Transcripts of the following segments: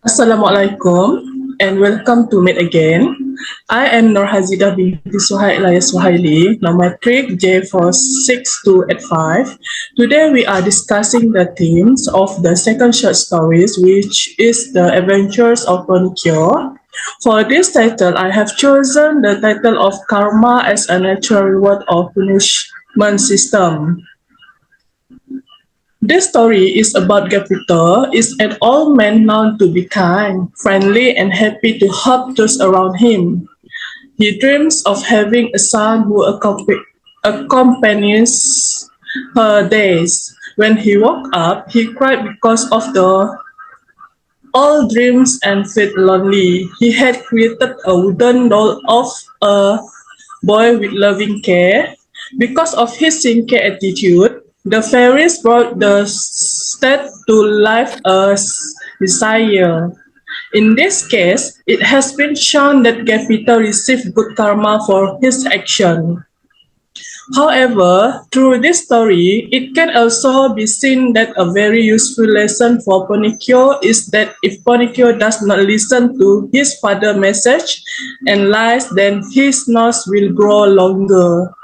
Assalamualaikum and welcome to Meet Again. I am Nurhazida binti Suhailaya Suhaili, numeric J46285. Today we are discussing the themes of the second short stories, which is The Adventures of Pinocchio. For this title, I have chosen the title of Karma as a Natural Reward or Punishment System. This story is about Gepetto, is an old man known to be kind, friendly, and happy to help those around him. He dreams of having a son who accompanies her days. When he woke up, he cried because of the old dreams and felt lonely. He had created a wooden doll of a boy with loving care. Because of his sincere attitude, the fairies brought the statue to life as desire. In this case, it has been shown that Gepetto received good karma for his action. However, through this story, it can also be seen that a very useful lesson for Pinocchio is that if Pinocchio does not listen to his father's message and lies, then his nose will grow longer.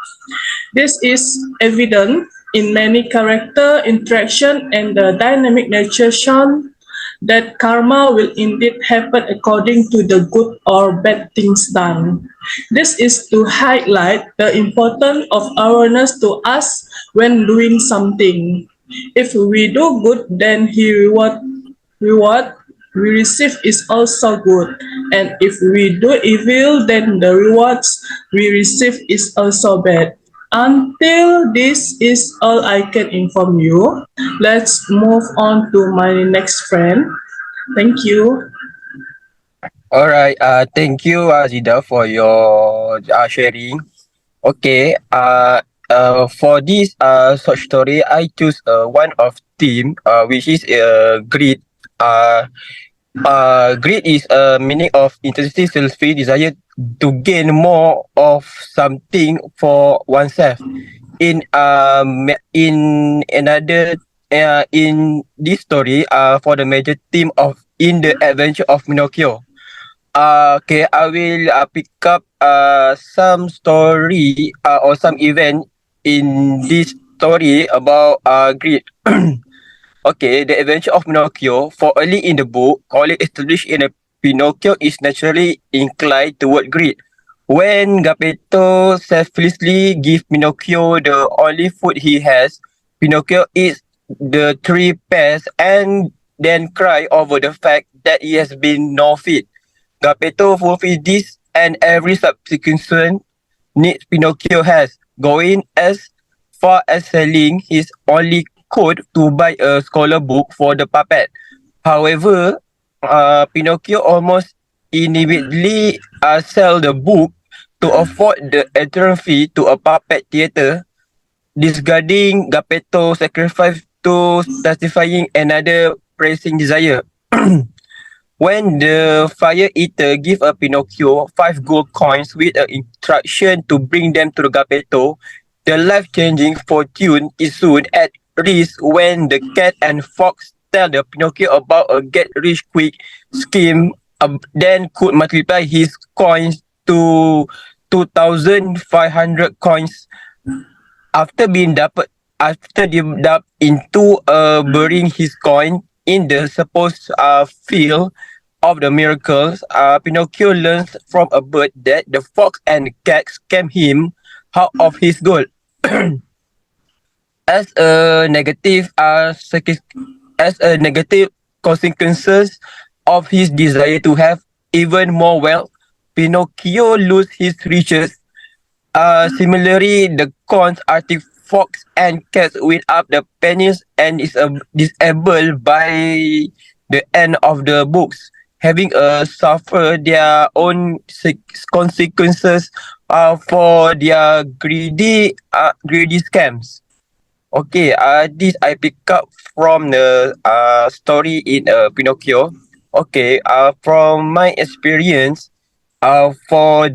This is evident in many character interaction and the dynamic nature shown that karma will indeed happen according to the good or bad things done. This is to highlight the importance of awareness to us when doing something. If we do good, then reward we receive is also good. And if we do evil, then the rewards we receive is also bad. Until this is all I can inform you. Let's move on to my next friend. Thank you. All right. Thank you, Zida, for your sharing. Okay. For this short story, I choose one of theme, which is greed. Uh, Greed is a meaning of intensity, selfish desire to gain more of something for oneself. In another in this story, for the major theme of in the adventure of Pinocchio. Okay, I will pick up some story or some event in this story about greed. Okay, the adventure of Pinocchio. For early in the book, Colin established in a Pinocchio is naturally inclined toward greed. When Geppetto selflessly gives Pinocchio the only food he has, Pinocchio eats the three pears and then cry over the fact that he has been no feed. Geppetto fulfills this and every subsequent need Pinocchio has, going as far as selling his only coat to buy a scholar book for the puppet. However, Pinocchio almost inevitably sell the book to afford the entrance fee to a puppet theater, discarding Geppetto's sacrifice to satisfying another pressing desire. When the fire eater give a Pinocchio 5 gold coins with an instruction to bring them to the Geppetto, the life-changing fortune is soon at risk when the cat and fox tell the Pinocchio about a get-rich-quick scheme, then could multiply his coins to 2,500 coins after being dumped into burying his coin in the supposed field of the miracles. Pinocchio learns from a bird that the fox and cat scam him out of his gold. As a negative as a negative consequences of his desire to have even more wealth, Pinocchio loses his riches. Similarly, the cons Arctic fox and cats win up the pennies and is disabled by the end of the books, having suffer their own consequences for their greedy scams. Okay, this I pick up from the story in Pinocchio. Okay, from my experience, for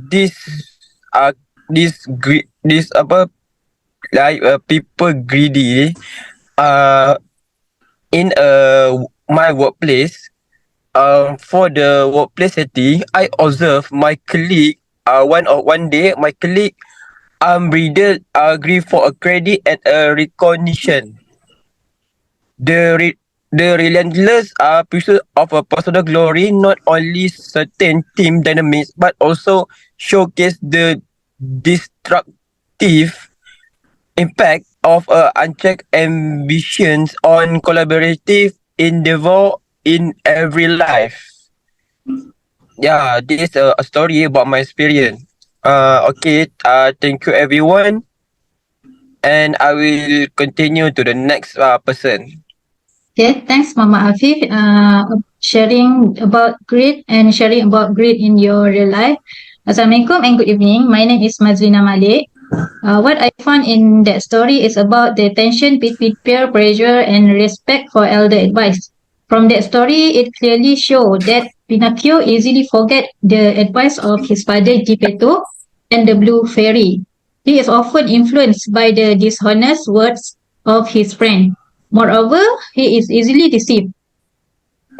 uh this apa like people greedy uh in my workplace, for the workplace setting, I observed my colleague. One day, my colleague reader agree for a credit and a recognition. The the relentless pursuit of a personal glory not only certain team dynamics but also showcase the destructive impact of unchecked ambitions on collaborative endeavor in every life. Yeah, this is a story about my experience. Okay. Thank you everyone, and I will continue to the next person. Okay, thanks, Mama Afif, sharing about grit and sharing about grit in your real life. Assalamualaikum and good evening. My name is Mazlina Malik. What I found in that story is about the tension between peer pressure and respect for elder advice. From that story, it clearly showed that Pinocchio easily forget the advice of his father Geppetto and the Blue Fairy. He is often influenced by the dishonest words of his friend. Moreover, he is easily deceived.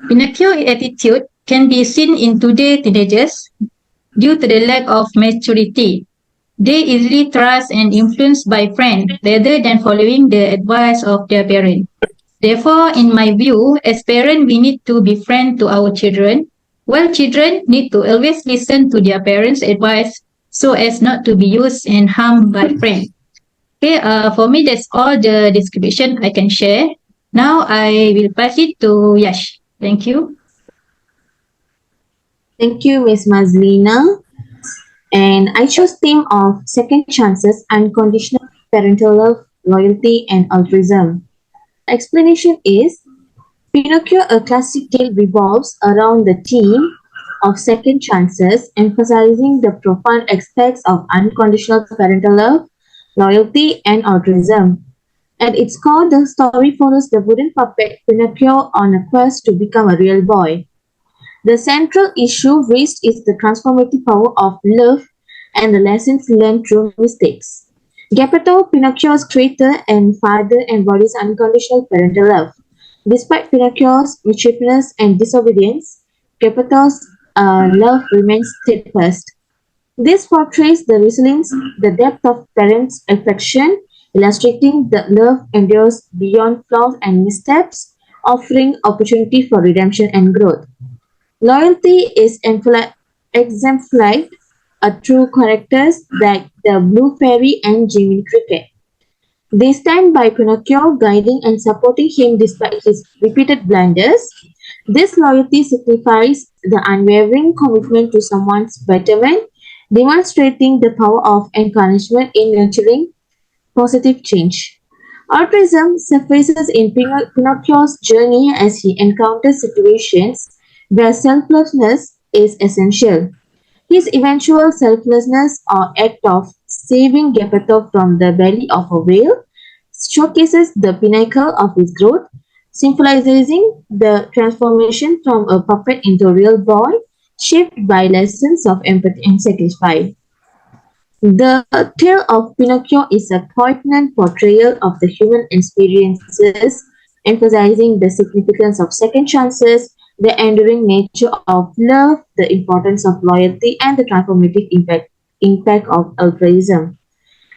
Pinocchio's attitude can be seen in today's teenagers due to the lack of maturity. They easily trust and influenced by friends rather than following the advice of their parents. Therefore, in my view, as parents, we need to be friends to our children, while children need to always listen to their parents' advice so as not to be used and harmed by friends. Okay, for me, that's all the description I can share. Now I will pass it to Yash. Thank you. Thank you, Miss Mazlina. And I chose theme of second chances, unconditional parental love, loyalty, and altruism. Explanation is Pinocchio, a classic tale, revolves around the theme of second chances, emphasizing the profound aspects of unconditional parental love, loyalty, and altruism. At its core, the story follows the wooden puppet Pinocchio on a quest to become a real boy. The central issue raised is the transformative power of love and the lessons learned through mistakes. Geppetto, Pinocchio's creator and father, embodies unconditional parental love. Despite Pinocchio's mischievous and disobedience, Geppetto's love remains steadfast. This portrays the resilience, the depth of parents' affection, illustrating that love endures beyond flaws and missteps, offering opportunity for redemption and growth. Loyalty is exemplified through characters like the Blue Fairy and Jiminy Cricket. They stand by Pinocchio, guiding and supporting him despite his repeated blunders. This loyalty signifies the unwavering commitment to someone's betterment, demonstrating the power of encouragement in nurturing positive change. Altruism surfaces in Pinocchio's journey as he encounters situations where selflessness is essential. His eventual selflessness or act of saving Geppetto from the belly of a whale showcases the pinnacle of his growth, symbolizing the transformation from a puppet into a real boy, shaped by lessons of empathy and sacrifice. The tale of Pinocchio is a poignant portrayal of the human experiences, emphasizing the significance of second chances, the enduring nature of love, the importance of loyalty, and the transformative impact of altruism.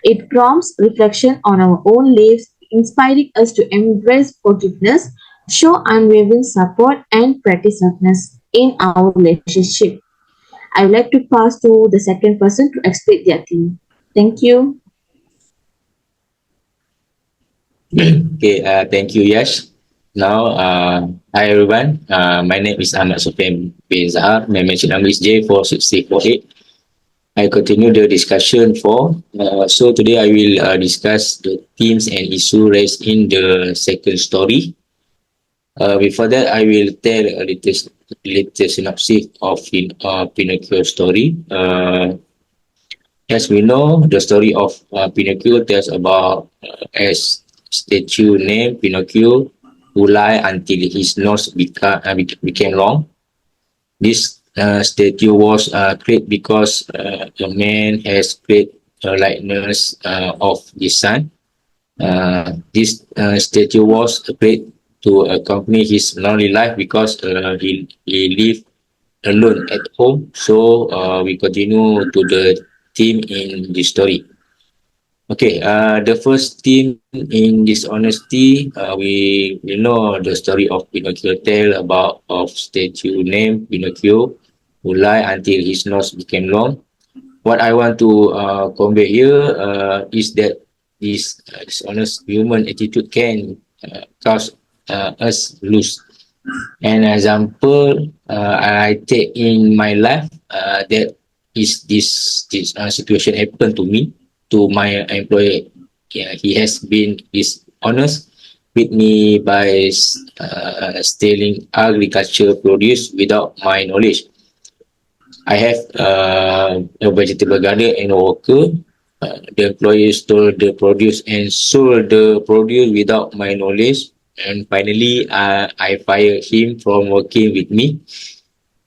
It prompts reflection on our own lives, inspiring us to embrace forgiveness, show unwavering support, and practice selflessness in our relationship. I would like to pass to the second person to explain their theme. Thank you. Okay, thank you, Yash. Now, hi everyone. My name is Ahmad Sofian bin Zahar. My mention number is J46448. I continue the discussion so today I will discuss the themes and issue raised in the second story. Before that, I will tell a little synopsis of Pinocchio story. As we know, the story of Pinocchio tells about as statue named Pinocchio who lied until his nose became long. This statue was created because a man has created a likeness of his son. This statue was created to accompany his lonely life because he lived alone at home. So we continue to the theme in the story. Okay, the first theme in dishonesty, we know the story of Pinocchio tale about of statue named Pinocchio who lied until his nose became long. What I want to convey here is that this dishonest human attitude can cause us lose. An example I take in my life that is this situation happened to me, to my employer. Yeah, he has been dishonest with me by stealing agriculture produce without my knowledge. I have a vegetable garden and a worker. The employee stole the produce and sold the produce without my knowledge. And finally, I fired him from working with me.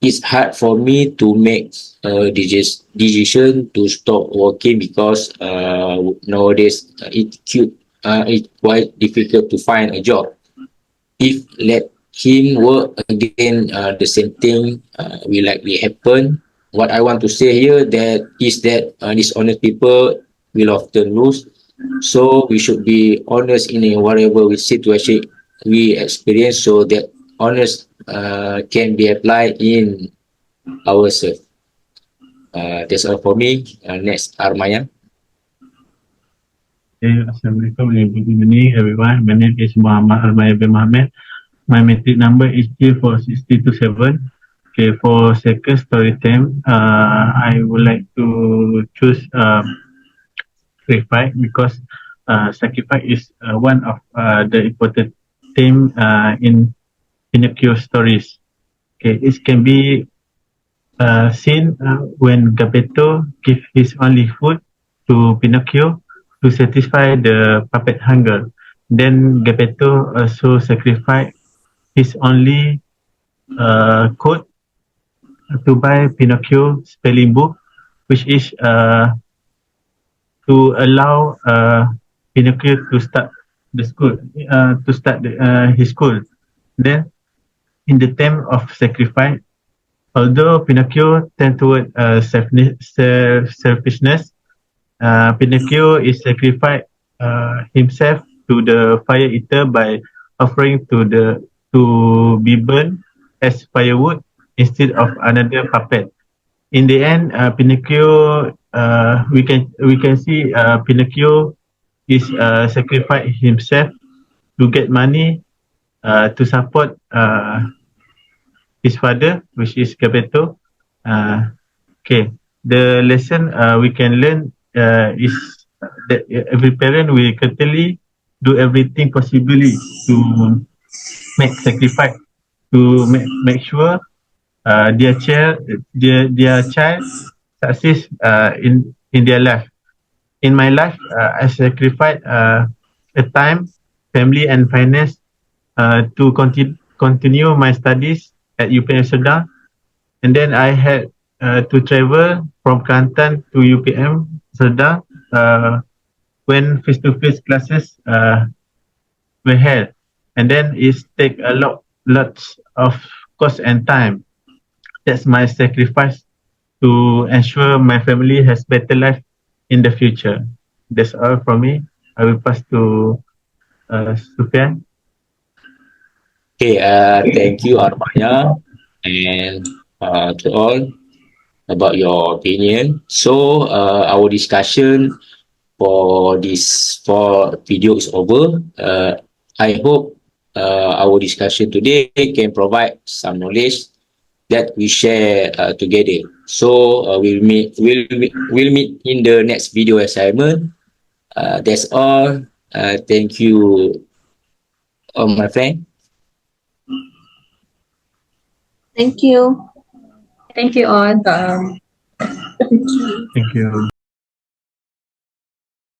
It's hard for me to make a decision to stop working because nowadays it's quite difficult to find a job. If let him work again, the same thing will likely happen. What I want to say here that is that dishonest people will often lose. So we should be honest in whatever situation we experience, so that honest can be applied in ourselves. That's all for me. Next, Armaya. Okay, Assalamualaikum and good evening everyone. My name is Muhammad Almaya bin Mohammed. My metric number is G46227. Okay, for second story time, I would like to choose sacrifice because sacrifice is one of the important theme in Pinocchio stories. Okay, it can be seen when Geppetto gives his only food to Pinocchio to satisfy the puppet hunger. Then Geppetto also sacrificed his only coat to buy Pinocchio spelling book, which is to allow Pinocchio to start the school, his school. Then, in the time of sacrifice, although Pinocchio tend toward selfishness, Pinocchio is sacrificed himself to the fire eater by offering to be burned as firewood instead of another puppet. In the end, Pinocchio, we can see Pinocchio is sacrificed himself to get money to support his father, which is Geppetto. Okay, the lesson we can learn is that every parent will certainly do everything possibly to make sacrifice to make sure their child succeeds in their life. In my life, I sacrificed a time, family, and finance to continue my studies at UPM Sedang, and then I had to travel from Kelantan to UPM Sedang when face-to-face classes were held, and then it take lots of cost and time. That's my sacrifice to ensure my family has better life in the future. That's all from me. I will pass to Sufian. Okay, thank you, Armaya, and to all about your opinion. So our discussion for this video is over. I hope our discussion today can provide some knowledge that we share together. So we'll meet in the next video assignment. That's all. Thank you, my friend. Thank you. Thank you all. Thank you. Thank you.